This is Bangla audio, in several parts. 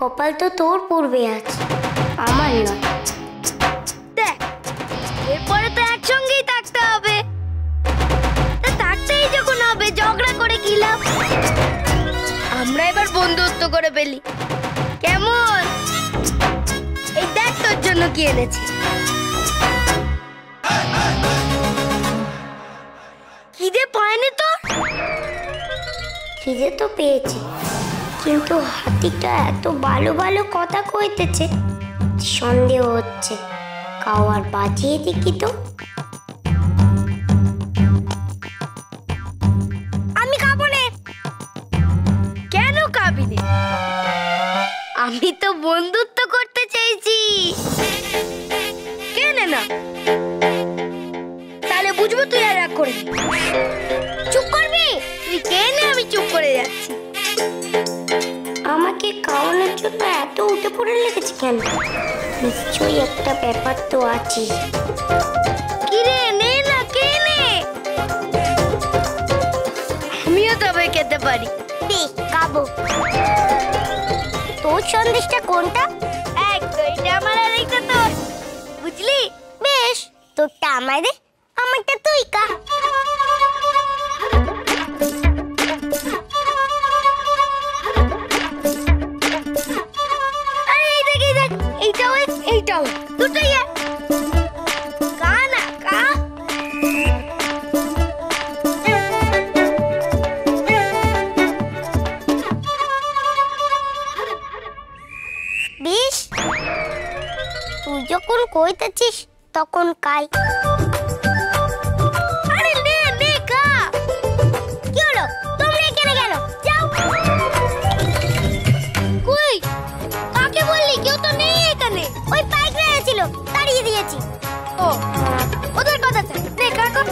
কপাল তো তোর পূর্বে আছে, আমার নয়। দেখ, এরপরে তো একসঙ্গেই থাকতে হবে। থাকতেই যখন হবে, ঝগড়া করে কি লাভ? আমরা এবার বন্ধুত্ব করে ফেলি, কেমন? এই দেখ তোর জন্য কি এনেছি। খিদে পায়নি তোর? খিদে তো পেয়েছে, কিন্তু হাতিটা এত ভালো ভালো কথা কইতেছে, সন্দেহ হচ্ছে। খাওয়ার বাজিয়ে দেখি তো। আমি খাবো না। কেন খাবি না? আমি তো বন্ধুত্ব করতে চাইছি। কেনে না? তাহলে বুঝবো তুই আর রাগ করে। চুপ করবি? তুই কেনে, আমি চুপ করে যাচ্ছি। আমাকে খাওয়ানোর জন্য এত উঠে পড়ে লেগেছে কেন? নিশ্চয়ই একটা ব্যাপার তো আছে। কিরে, নে না, কে নে। আমিও তবে খেতে পারি। বেশ, খাবো। তোর সন্দেশটা কোনটা? এক তো এটা আমার, আর একটা তোর, বুঝলি? বেশ, তোরটা আমায় দে, আমারটা তুই খা। আরে এই দেখ, এই দেখ, এইটাও এইটাও দুটোই এক। খা না, খা। বেশ, তুই যখন কইতেছিস তখন খাই। আরে নে নে, খা। কি হলো? তোমরা এখানে কেন? যাও। কই, কাকে বললি? কেউ তো নেই এখানে। ওই পাইকরা ছিল, তাড়িয়ে দিয়েছি। ও, ওদের কথা থাক। নে, খা খা।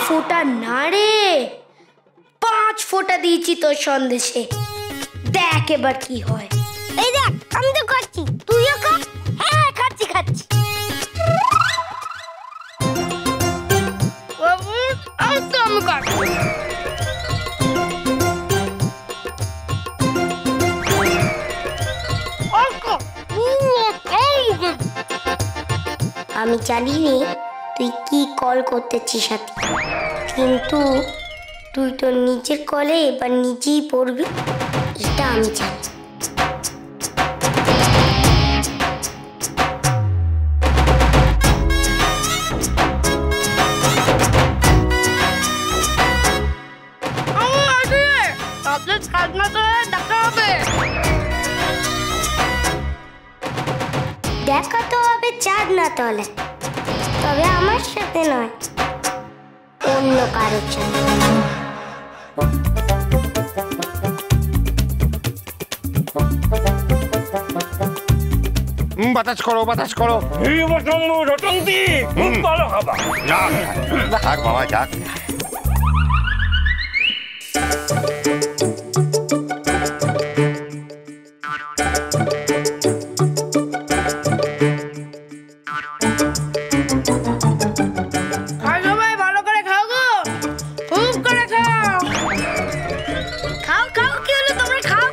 ফোঁটা না রে, 5 ফোঁটা দিয়েছি তোর সন্দেশে। দেখ এবার কি হয়। এই দেখ, আমি তো খাচ্ছি, তুইও খা। হ্যাঁ, খাচ্ছি খাচ্ছি। আর তো আমি খাচ্ছি। আমি জানিনি তুই কি কল করতেছিস সাথে, কিন্তু তুই তো নিজের কলে এবার নিজেই পড়বি, এটা আমি জানি। দেখা তো হবে চাঁদ না তলে, তবে আমার সাথে নয়, অন্য কারোর সাথে। বাতাস করো, বাতাস করো। খুব ভালো খাবার। যাক বাবা, যাক। সবাই ভালো করে খাও গো, খুব করে খাও। খাও খাও, কি হলো? তোমরা খাও।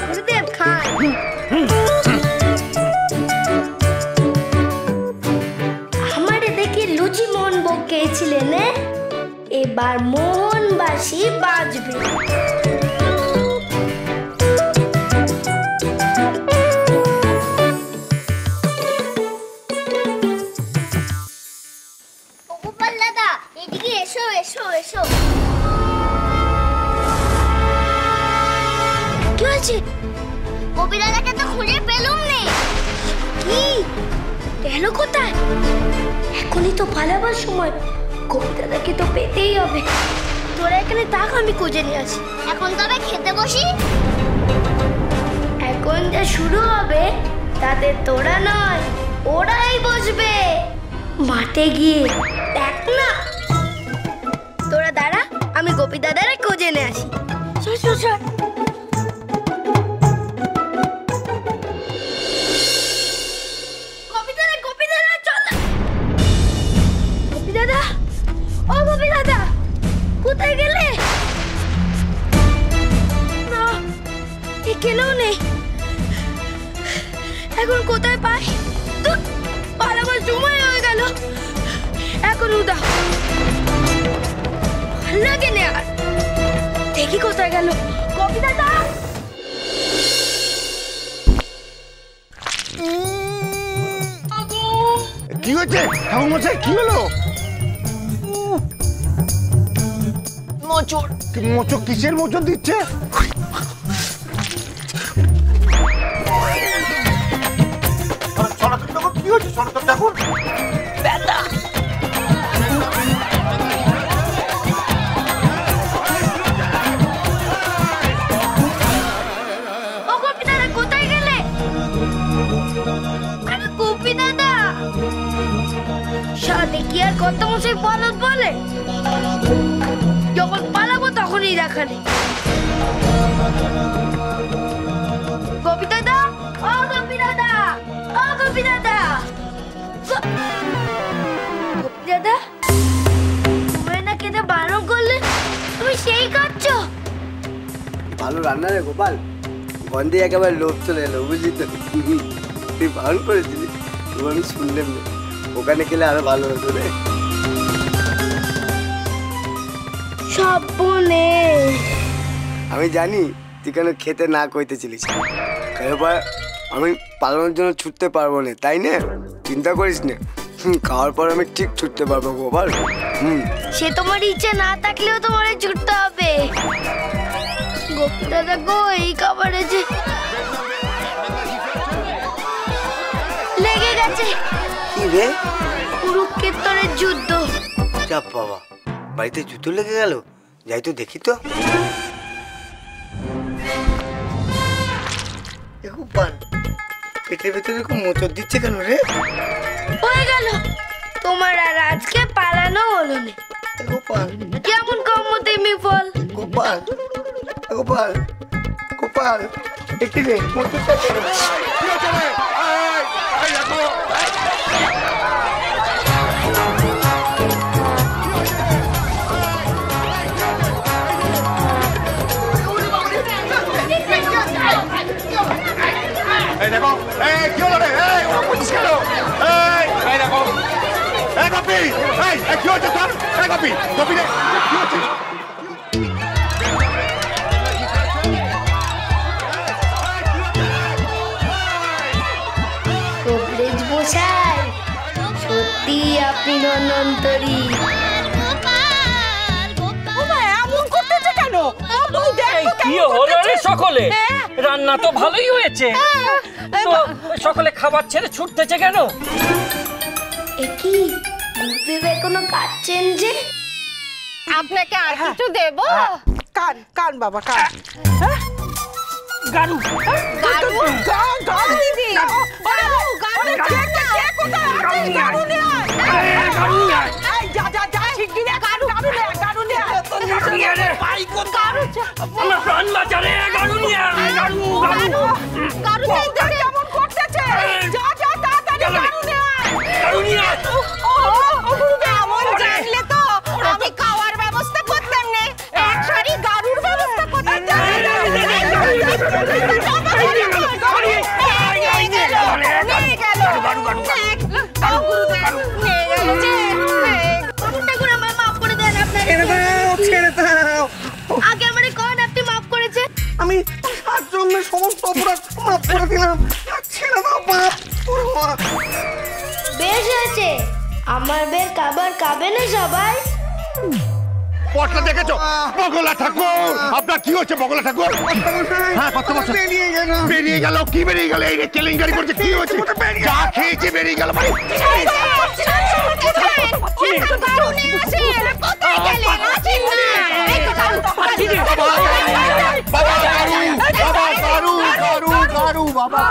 গুরুদেব খান। আমারে দেখি লুচি মোহন ভোগ খেয়েছিলেন, এবার মোহনবাসী বাজবে। গোপাল দাদা, এদিকে এসো এসো এসো। কি হয়েছে? গোপী দাদাকে তো খুঁজে পেলুম নে। কি গেল কোথায়? এখনই তো পালাবার সময়, গোপী দাদাকে তো পেতেই হবে। তোরা এখানে থাক, আমি খুঁজে নিয়ে আসি। এখন তবে খেতে বসি। এখন যা শুরু হবে তাতে তোরা নয়, ওরাই বসবে। মাঠে গিয়ে দেখ না। তোরা দাঁড়া, আমি গোপী দাদারে খুঁজে নিয়ে আসি। চল চল চল। গোপী দাদা, গোপী দাদা, লাগে না আর। দেখি কোথায় গেল গোপী দাদা। কি হয়েছে ঠাকুর মশাই, কি হলো? মোচড়। মোচড় কিসের মোচড় দিচ্ছে? কি হচ্ছে সনাতন ঠাকুর? ব্যথা। ও গোপী দাদা কোথায় গেলে? আরে গোপী দাদা, সাথে কি আর কত মশাই বলদ বলে? যখন পালাবো তখনই দেখা নেই। গোপী দাদা, ও গোপী দাদা, ও গোপী দাদা, গোপী দাদা, তুমি না খেতে বারণ করলে, তুমি সেই খাচ্ছ? ভালো রান্না রে গোপাল, গন্ধে একেবারে লোভ চলে এলো, বুঝলি তো? তুই বারণ করেছিলি, তুই আমি শুনলাম না, ওখানে গেলে আরো ভালো হতো রে। সাবনে আমি জানি তুই কেন খেতে না কইতেছিলিস, এবার আমি পালানোর জন্য ছুটতে পারবো না, তাই না? চিন্তা করিস না, খাওয়ার পর আমি ঠিক ছুটতে পারবো গোপাল। সে তোমার ইচ্ছে না থাকলেও তোমার ছুটতে হবে। গোপী দাদা গো, এই খাবারে যে লেগে গেছে। কি রে? কুরুক্ষেত্রের যুদ্ধ। চাপ বাবা, বাড়িতে জুতো লেগে গেল, যাই তো দেখি তো। গোপাল, পেটের ভেতরে খুব মোচড় দিচ্ছে কেন রে? হয়ে গেল, তোমার আর আজকে পালানো হলো না। গোপাল, কেমন কম তেমনি ফল। গোপাল, গোপাল, গোপাল, একটি রে মোচড়টা কেন? এই দেখো, এই কি হলো রে? এই ওরা করছিস কেন? এই দেখো, এই গোপী, এই কি হচ্ছে তোর? এই গোপী, গোপী রে, কি হচ্ছে? কবরেজ মশাই, সত্যি আপনি নন্দন্তরী। কি হলো রে সকলে? রান্না তো ভালোই হয়েছে, তো সকলে খাবার ছেড়ে ছুটতেছে কেন? কি গুরুদেব এখনো কাটছেন যে? আপনাকে আর কিছু দেব? কান কান বাবা কান। গাড়ু গাড়ু গাড়ু দিদি, গাড়ু গাড়ু কে কোথায় আছে? গাড়ু নিয়ে আয়, গাড়ু নিয়ে আয়। এই যা যা যা শিগগিরি গাড়ু গাড়ু নিয়ে আয়, গাড়ু নিয়ে আয়। গাড়ু নিয়ে আয় রে। গাড়ু আমার প্রাণ বাঁচা রে, গাড়ু নিয়ে আয়, গাড়ু গাড়ু গাড়ু দেখতে কেমন করতেছে? যা যা তাড়াতাড়ি গাড়ু নিয়ে আয়, গাড়ু নিয়ে আয়। এমন জানলে তো আমি খাওয়ার ব্যবস্থা করতাম না, এক সারি গাড়ুর ব্যবস্থা করতাম। আগে আমারে কোন আপনি মাফ করেছে? আমি তার জন্য সমস্ত অপরাধ মাফ করে দিলাম, ছেড়ে দাও বাপ। বেশ হয়েছে, আমার বের খাবার খাবে না সবাই? পটলা দেখেছো? বগলা ঠাকুর, আপনার কি হচ্ছে বগলা ঠাকুর? হ্যাঁ, কত বছর বেরিয়ে গেল। বেরিয়ে গেল? কি বেরিয়ে গেল? এই কেলেঙ্কারি করছে, কি হচ্ছে? যা খেয়েছে বেরিয়ে গেল। বাবা গাড়ু, গাড়ু, গাড়ু, বাবা।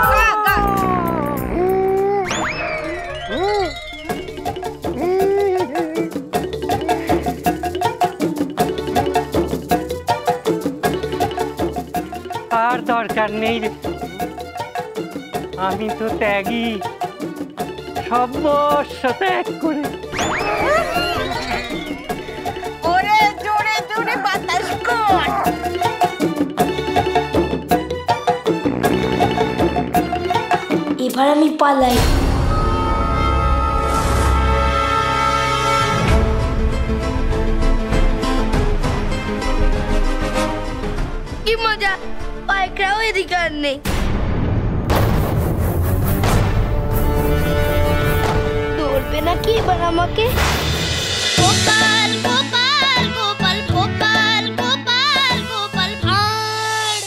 আর দরকার নেই রে, আমি তো ত্যাগী, সর্বস্ব ত্যাগ করে। ওরে জোরে জোরে বাতাস কর। এবার আমি পালাই। কি মজা, পায়রাও এদিকে আর নেই। ধরবে নাকি এবার আমাকে? গোপাল গোপাল গোপাল গোপাল গোপাল গোপাল ভাঁড়।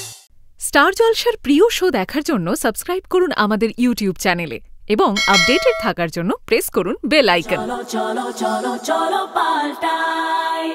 স্টার জলসার প্রিয় শো দেখার জন্য সাবস্ক্রাইব করুন আমাদের ইউটিউব চ্যানেলে এবং আপডেটেড থাকার জন্য প্রেস করুন বেল আইকন। চলো চলো চলো চলো পাল্টাই।